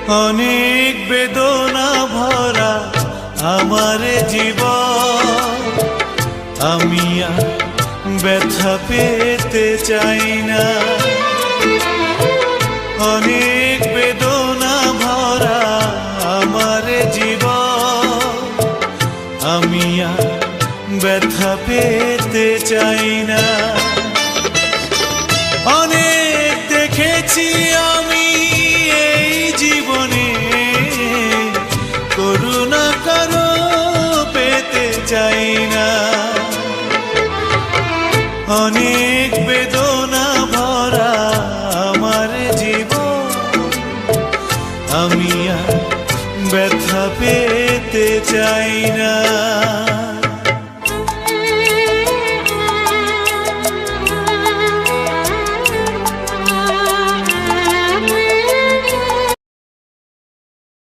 অনেক বেদনা ভরা আমার জীবন, আমি আর ব্যথা পেতে চাই না। অনেক বেদনা ভরা আমার জীবন, আমি আর ব্যথা পেতে চাই না। অনেক দেখেছি আমি এই জীবনে, করুণা কারো পেতে চাই না। অনেক বেদনা ভরা আমার জীবন, আমি আর ব্যথা পেতে চাই না।